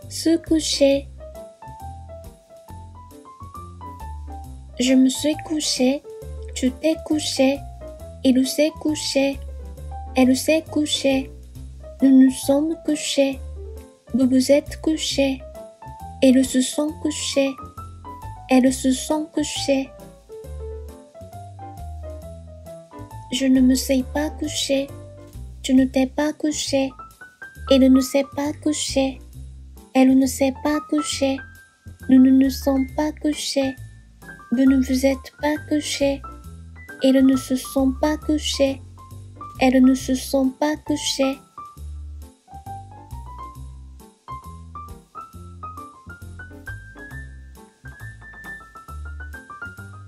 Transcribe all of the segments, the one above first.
Se coucher. Je me suis couché, tu t'es couché, il s'est couché, elle s'est couchée, nous nous sommes couchés, vous vous êtes couchés, ils se sont couchés, elles se sont couchées. Je ne me suis pas couché, tu ne t'es pas couché, il ne s'est pas couché, elle ne s'est pas couchée, nous ne nous sommes pas couchés, vous ne vous êtes pas couchés, ils ne se sont pas couchés, elles ne se sont pas couchées.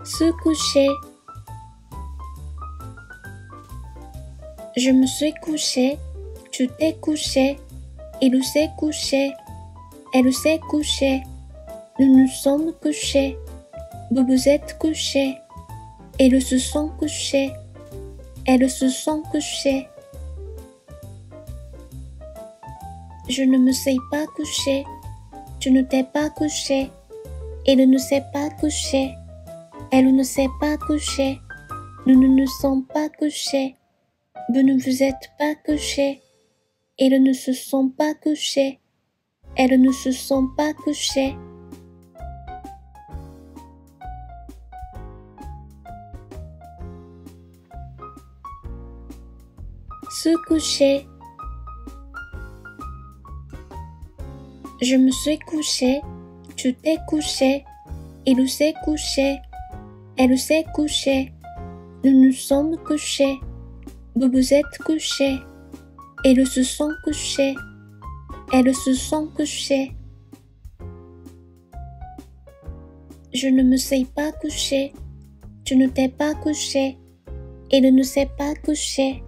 Se coucher. Je me suis couché, tu t'es couché, il s'est couché, elle s'est couchée, nous nous sommes couchés, vous vous êtes couchés, ils se sont couchés, elles se sont couchées. Je ne me suis pas couché, tu ne t'es pas couché, il ne s'est pas couché, elle ne s'est pas couchée, nous ne nous sommes pas couchés, vous ne vous êtes pas couchés, ils ne se sont pas couchés, elles ne se sont pas couchées. Se coucher. Je me suis couché, tu t'es couché, il s'est couché, elle s'est couchée, nous nous sommes couchés, vous vous êtes couchés, ils se sont couchés, elles se sont couchées. Je ne me suis pas couché, tu ne t'es pas couché, il ne s'est pas couché,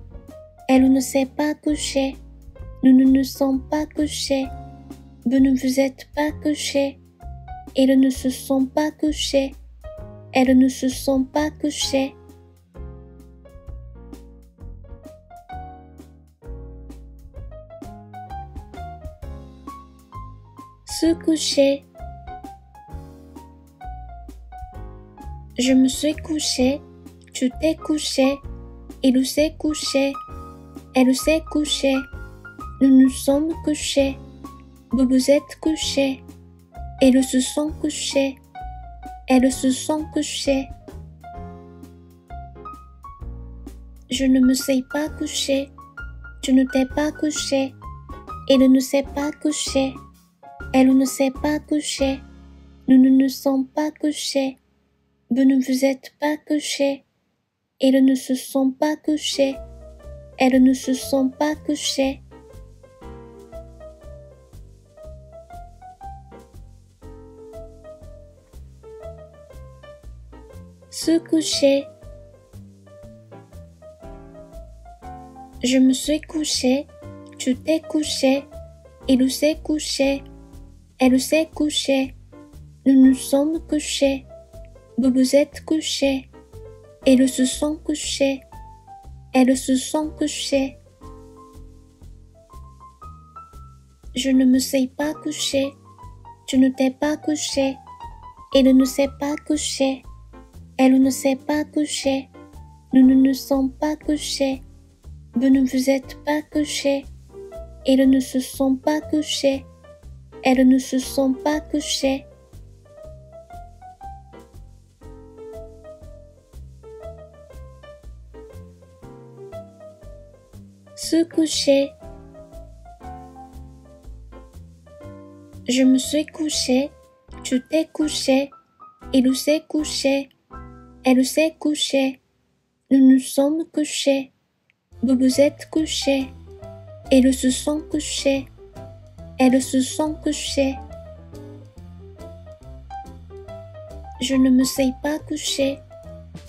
elle ne s'est pas couchée, nous ne nous sommes pas couchés, vous ne vous êtes pas couchés, ils ne se sont pas couchés, elles ne se sont pas couchées. Se coucher. Je me suis couché, tu t'es couché, il s'est couché, elle s'est couchée, nous nous sommes couchés, vous vous êtes couchés, ils se sont couchés, elles se sont couchées. Je ne me suis pas couché, tu ne t'es pas couché, il ne s'est pas couché, elle ne s'est pas couchée, nous ne nous sommes pas couchés, vous ne vous êtes pas couchés, ils ne se sont pas couchés, elles ne se sont pas couchées. Se coucher. Je me suis couché, tu t'es couché, il s'est couché, elle s'est couchée, nous nous sommes couchés, vous vous êtes couchés, ils se sont couchés, elles se sont couchées. Je ne me suis pas couché, tu ne t'es pas couché, il ne s'est pas couché, elle ne s'est pas couchée, nous ne nous sommes pas couchés, vous ne vous êtes pas couchés, ils ne se sont pas couchés, elles ne se sont pas couchées. Se coucher. Je me suis couché, tu t'es couché, il s'est couché, elle s'est couchée, nous nous sommes couchés, vous vous êtes couchés, ils se sont couchés, elles se sont couchées. Je ne me suis pas couché,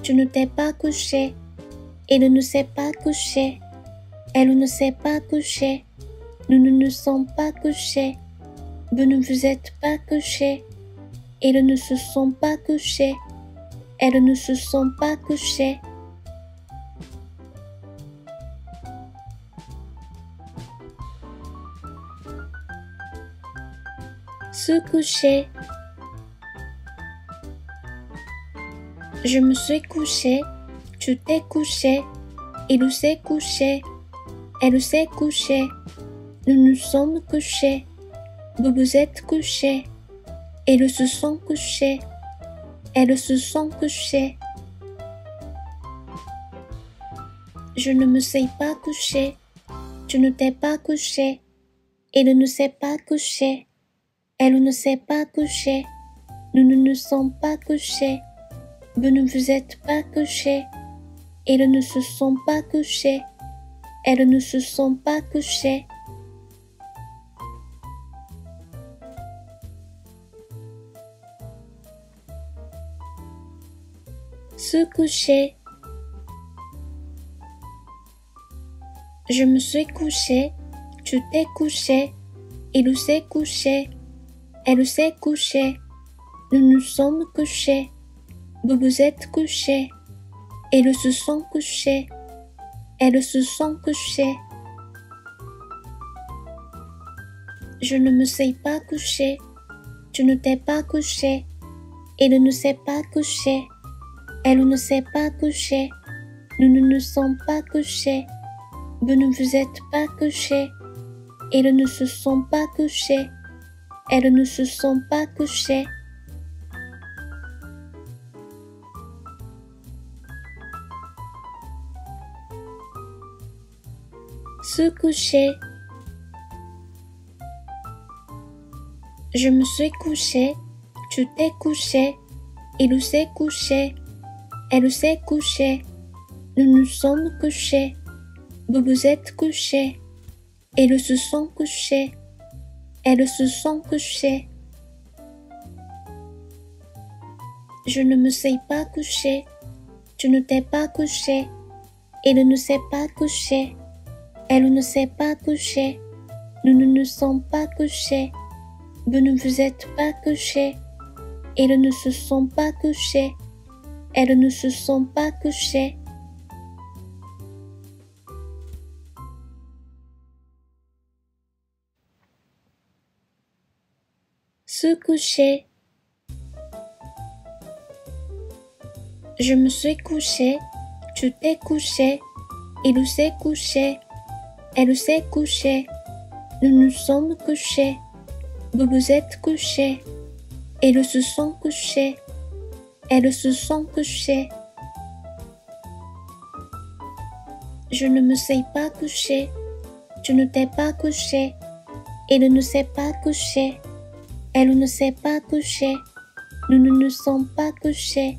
tu ne t'es pas couché, il ne s'est pas couché, elle ne s'est pas couchée, nous ne nous sommes pas couchés, vous ne vous êtes pas couchés, ils ne se sont pas couchés, elles ne se sont pas couchées. Se coucher. Je me suis couché, tu t'es couché, il s'est couché, elle s'est couchée, nous nous sommes couchés, vous vous êtes couchés, ils se sont couchés, elles se sont couchées. Je ne me suis pas couché, tu ne t'es pas couché, il ne s'est pas couché, elle ne s'est pas couchée, nous ne nous sommes pas couchés, vous ne vous êtes pas couchés, ils ne se sont pas couchés, elles ne se sont pas couchées. Se coucher. Je me suis couché, tu t'es couché, il s'est couché, elle s'est couchée, nous nous sommes couchés, vous vous êtes couchés, ils se sont couchés, elles se sont couchées. Je ne me suis pas couché, tu ne t'es pas couché, il ne s'est pas couché, elle ne s'est pas couchée, nous ne nous sommes pas couchés, vous ne vous êtes pas couchés, ils ne se sont pas couchés, elles ne se sont pas couchées. Se coucher. Je me suis couché, tu t'es couché, il s'est couché, elle s'est couchée, nous nous sommes couchés, vous vous êtes couchés, ils se sont couchés, elles se sont couchées. Je ne me suis pas couché, tu ne t'es pas couché, il ne s'est pas couché, elle ne s'est pas couchée, nous ne nous sommes pas couchés, vous ne vous êtes pas couchés, ils ne se sont pas couchés, elles ne se sont pas couchées. Se coucher. Je me suis couché, tu t'es couché, il s'est couché, elle s'est couchée, nous nous sommes couchés, vous vous êtes couchés, ils se sont couchés, elles se sont couchées. Je ne me suis pas couché, tu ne t'es pas couché, il ne s'est pas couché, elle ne s'est pas couchée, nous ne nous sommes pas couchés,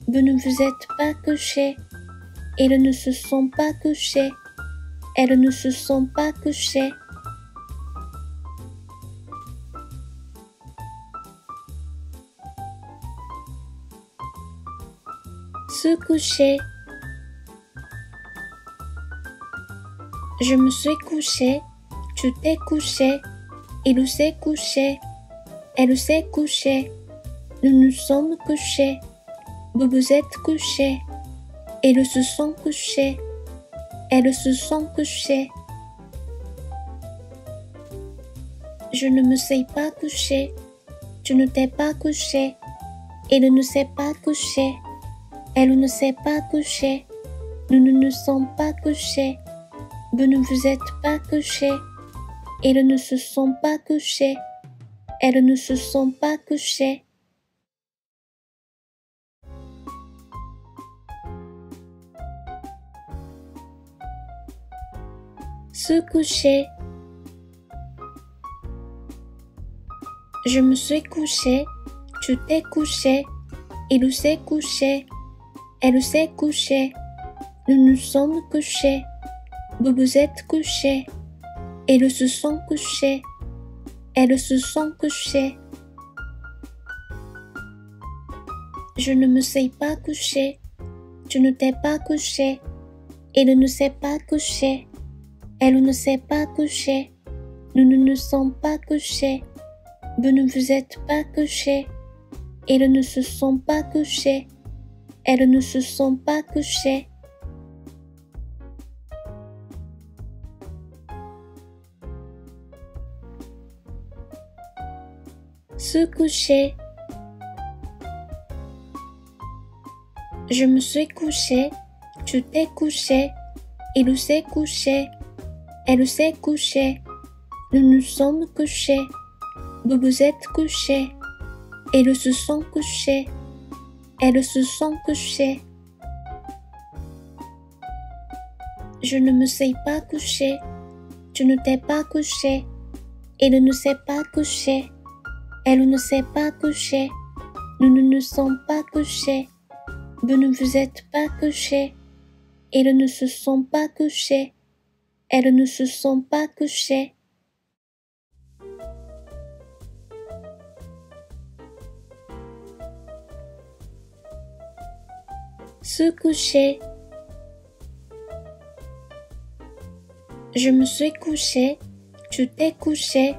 vous ne vous êtes pas couchés, ils ne se sont pas couchés, elles ne se sont pas couchées. Se coucher. Je me suis couché, tu t'es couché, il s'est couché, elle s'est couchée, nous nous sommes couchés, vous vous êtes couchés, ils se sont couchés, elles se sont couchées. Je ne me suis pas couché, tu ne t'es pas couché, il ne s'est pas couché, elle ne s'est pas couchée, nous ne nous sommes pas couchés, vous ne vous êtes pas couchés, ils ne se sont pas couchés, elles ne se sont pas couchées. Se coucher. Je me suis couché, tu t'es couché, il s'est couché, elle s'est couchée, nous nous sommes couchés, vous vous êtes couchés, ils se sont couchés, elles se sont couchées. Je ne me suis pas couché, tu ne t'es pas couché, il ne s'est pas couché, elle ne s'est pas couchée, nous ne nous sommes pas couchés, vous ne vous êtes pas couchés, ils ne se sont pas couchés, elles ne se sont pas couchées. Se coucher. Je me suis couché, tu t'es couché, il s'est couché, elle s'est couchée, nous nous sommes couchés, vous vous êtes couchés, ils se sont couchés, elles se sont couchées. Je ne me suis pas couché, tu ne t'es pas couché, il ne s'est pas couché, elle ne s'est pas couchée, nous ne nous sommes pas couchés, vous ne vous êtes pas couchés, ils ne se sont pas couchés, elles ne se sont pas couchées. Se coucher. Je me suis couché, tu t'es couché,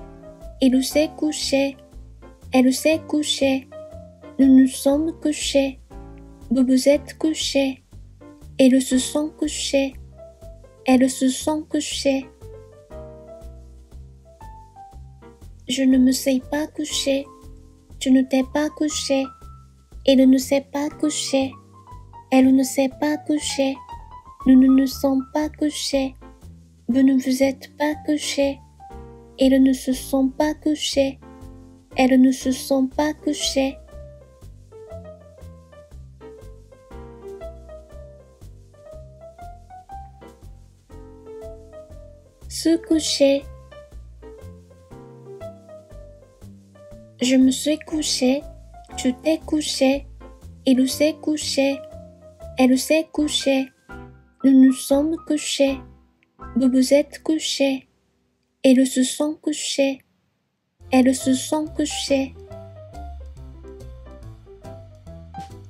il s'est couché, elle s'est couchée, nous nous sommes couchés, vous vous êtes couchés, ils se sont couchés, elles se sont couchées. Je ne me suis pas couché, tu ne t'es pas couché, il ne s'est pas couché, elle ne s'est pas couchée, nous ne nous sommes pas couchés, vous ne vous êtes pas couchés, ils ne se sont pas couchés, elles ne se sont pas couchées. Se coucher. Je me suis couché, tu t'es couché, il s'est couché, elle s'est couchée, nous nous sommes couchés, vous vous êtes couchés, ils se sont couchés, elles se sont couchées.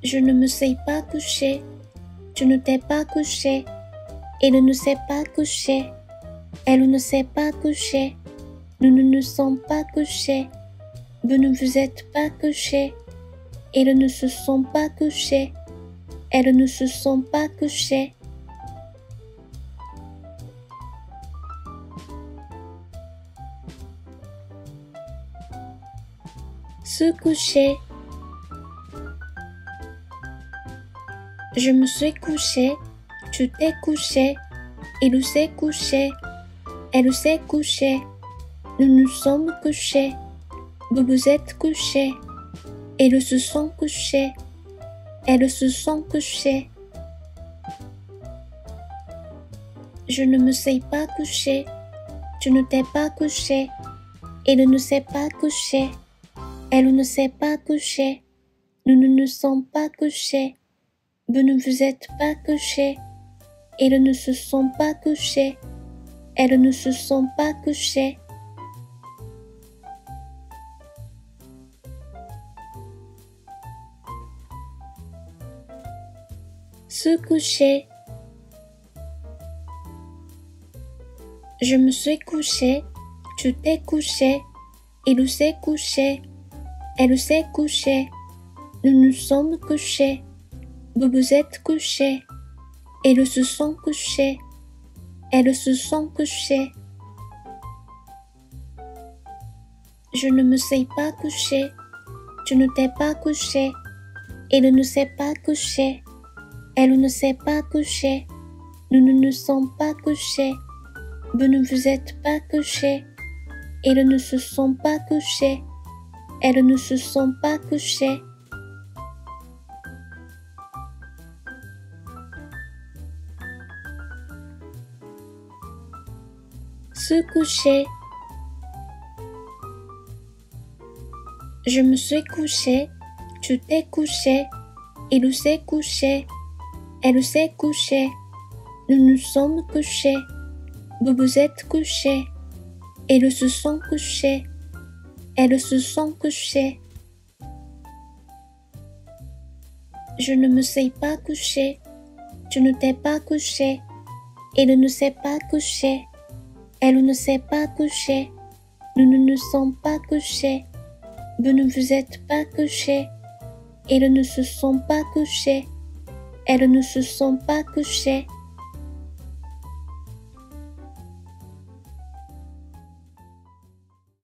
Je ne me suis pas couché, tu ne t'es pas couché, il ne s'est pas couché, elle ne s'est pas couchée, nous ne nous sommes pas couchés, vous ne vous êtes pas couchés, ils ne se sont pas couchés, elles ne se sont pas couchées. Se coucher. Je me suis couché, tu t'es couché, il s'est couché, elle s'est couchée, nous nous sommes couchés, vous vous êtes couchés, ils se sont couchés, elles se sont couchées. Je ne me suis pas couché, tu ne t'es pas couché, il ne s'est pas couché, elle ne s'est pas couchée, nous ne nous sommes pas couchés, vous ne vous êtes pas couchés, ils ne se sont pas couchés, elles ne se sont pas couchées. Se coucher. Je me suis couché, tu t'es couché, il s'est couché, elle s'est couchée, nous nous sommes couchés, vous vous êtes couchés, ils se sont couchés, elles se sont couchées. Je ne me suis pas couché, tu ne t'es pas couché, il ne s'est pas couché, elle ne s'est pas couchée, nous ne nous sommes pas couchés, vous ne vous êtes pas couchés, ils ne se sont pas couchés, elles ne se sont pas couchées. Se coucher. Je me suis couché, tu t'es couché, il s'est couché, elle s'est couchée, nous nous sommes couchés, vous vous êtes couchés, ils se sont couchés, elles se sont couchées. Je ne me suis pas couché, tu ne t'es pas couché, il ne s'est pas couché, elle ne s'est pas couchée, nous ne nous sommes pas couchés, vous ne vous êtes pas couchés, ils ne se sont pas couchés, elles ne se sont pas couchées.